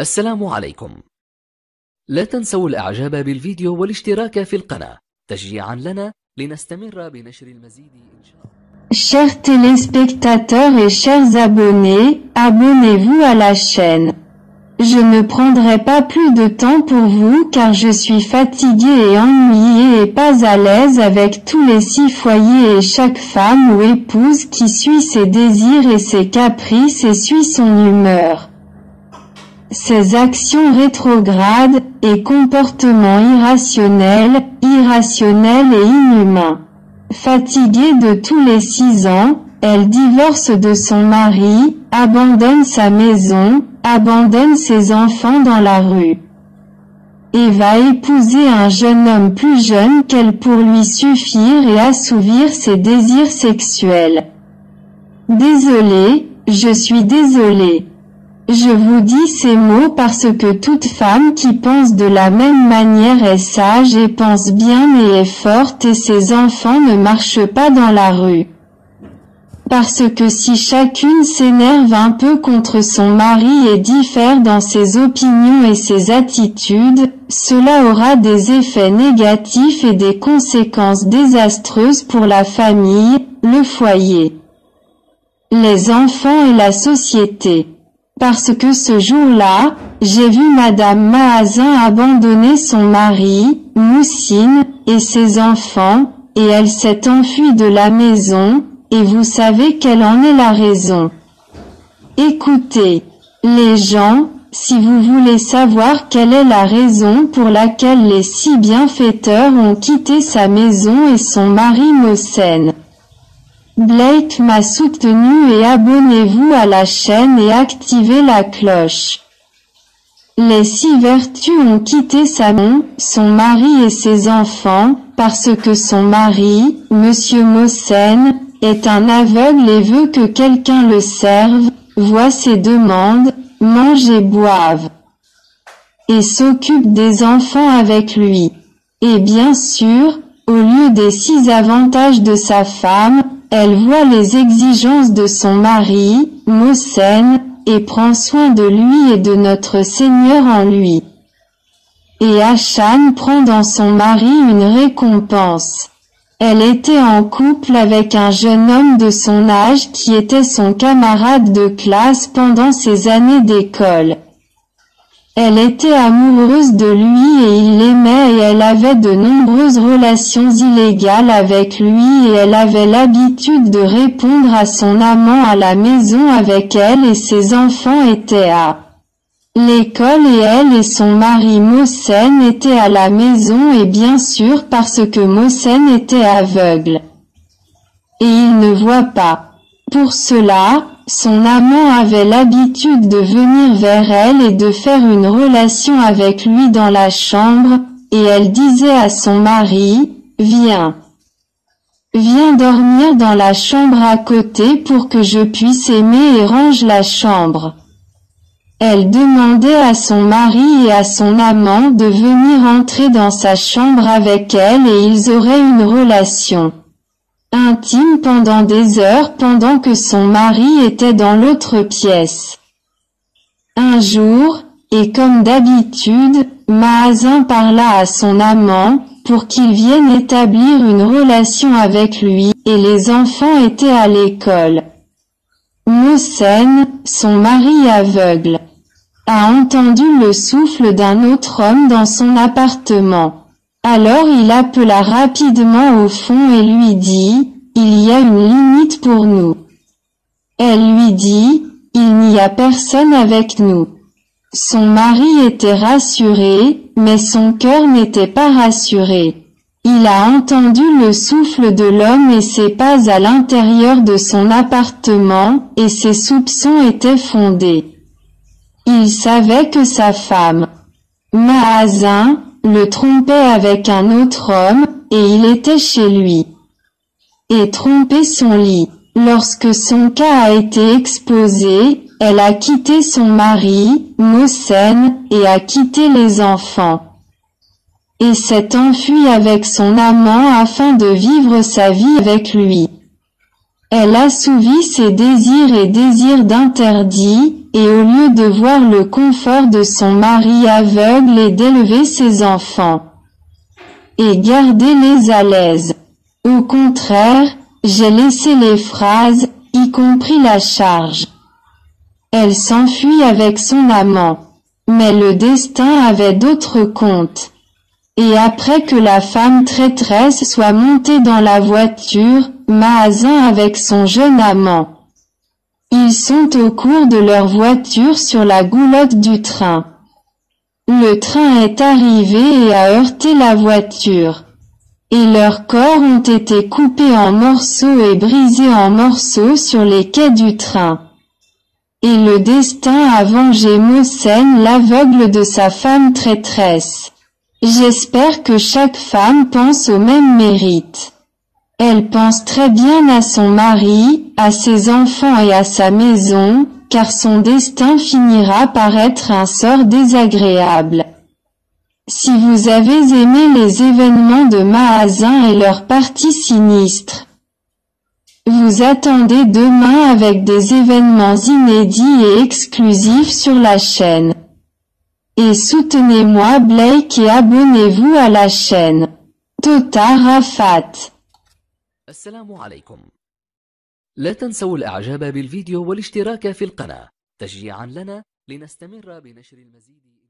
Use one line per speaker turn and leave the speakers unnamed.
السلام عليكم. لا تنسوا الإعجاب بالفيديو والاشتراك في القناة تشجيعا لنا لنستمر بنشر المزيد إن شاء الله.
Chers téléspectateurs et chers abonnés, abonnez-vous à la chaîne. Je ne prendrai pas plus de temps pour vous car je suis fatigué et ennuyé et pas à l'aise avec tous les 6 foyers et chaque femme ou épouse qui suit ses désirs et ses caprices et suit son humeur. Ses actions rétrogrades, et comportements irrationnels et inhumains. Fatiguée de tous les 6 ans, elle divorce de son mari, abandonne sa maison, abandonne ses enfants dans la rue. Et va épouser un jeune homme plus jeune qu'elle pour lui suffire et assouvir ses désirs sexuels. Désolée, je suis désolée. Je vous dis ces mots parce que toute femme qui pense de la même manière est sage et pense bien et est forte et ses enfants ne marchent pas dans la rue. Parce que si chacune s'énerve un peu contre son mari et diffère dans ses opinions et ses attitudes, cela aura des effets négatifs et des conséquences désastreuses pour la famille, le foyer, les enfants et la société. Parce que ce jour-là, j'ai vu Madame Mahazin abandonner son mari, Moussine, et ses enfants, et elle s'est enfuie de la maison, et vous savez quelle en est la raison. Écoutez, les gens, si vous voulez savoir quelle est la raison pour laquelle les 6 bienfaiteurs ont quitté sa maison et son mari Mohsen. Blake m'a soutenu et abonnez-vous à la chaîne et activez la cloche. Les 6 vertus ont quitté sa maison, son mari et ses enfants, parce que son mari, Monsieur Mohsen, est un aveugle et veut que quelqu'un le serve, voit ses demandes, mange et boive. Et s'occupe des enfants avec lui. Et bien sûr, au lieu des 6 avantages de sa femme, elle voit les exigences de son mari, Mohsen, et prend soin de lui et de notre Seigneur en lui. Et Hashan prend dans son mari une récompense. Elle était en couple avec un jeune homme de son âge qui était son camarade de classe pendant ses années d'école. Elle était amoureuse de lui et il l'aimait et elle avait de nombreuses relations illégales avec lui et elle avait l'habitude de répondre à son amant à la maison avec elle et ses enfants étaient à l'école et elle et son mari Mohsen étaient à la maison et bien sûr parce que Mohsen était aveugle. Et il ne voit pas. Pour cela, son amant avait l'habitude de venir vers elle et de faire une relation avec lui dans la chambre, et elle disait à son mari, « Viens dormir dans la chambre à côté pour que je puisse aimer et range la chambre. » Elle demandait à son mari et à son amant de venir entrer dans sa chambre avec elle et ils auraient une relation intime pendant des heures pendant que son mari était dans l'autre pièce. Un jour, et comme d'habitude, Mahazin parla à son amant, pour qu'il vienne établir une relation avec lui, et les enfants étaient à l'école. Mohsen, son mari aveugle, a entendu le souffle d'un autre homme dans son appartement. Alors il appela rapidement au fond et lui dit, « Il y a une limite pour nous. » Elle lui dit, « Il n'y a personne avec nous. » Son mari était rassuré, mais son cœur n'était pas rassuré. Il a entendu le souffle de l'homme et ses pas à l'intérieur de son appartement, et ses soupçons étaient fondés. Il savait que sa femme, Mahazin, le trompait avec un autre homme, et il était chez lui. Et trompait son lit. Lorsque son cas a été exposé, elle a quitté son mari, Mohsen, et a quitté les enfants. Et s'est enfuie avec son amant afin de vivre sa vie avec lui. Elle assouvit ses désirs et désirs d'interdit, et au lieu de voir le confort de son mari aveugle et d'élever ses enfants, et garder-les à l'aise. Au contraire, j'ai laissé les phrases, y compris la charge. Elle s'enfuit avec son amant. Mais le destin avait d'autres comptes. Et après que la femme traîtresse soit montée dans la voiture, Maazin avec son jeune amant. Ils sont au cours de leur voiture sur la goulotte du train. Le train est arrivé et a heurté la voiture. Et leurs corps ont été coupés en morceaux et brisés en morceaux sur les quais du train. Et le destin a vengé Mohsen l'aveugle de sa femme traîtresse. J'espère que chaque femme pense au même mérite. Elle pense très bien à son mari, à ses enfants et à sa maison, car son destin finira par être un sort désagréable. Si vous avez aimé les événements de Maazin et leur partie sinistre, vous attendez demain avec des événements inédits et exclusifs sur la chaîne. Et soutenez-moi Blake et abonnez-vous à la chaîne. Tota Rafat.
السلام عليكم. لا تنسوا الإعجاب بالفيديو والاشتراك في القناة تشجيعا لنا لنستمر بنشر المزيد.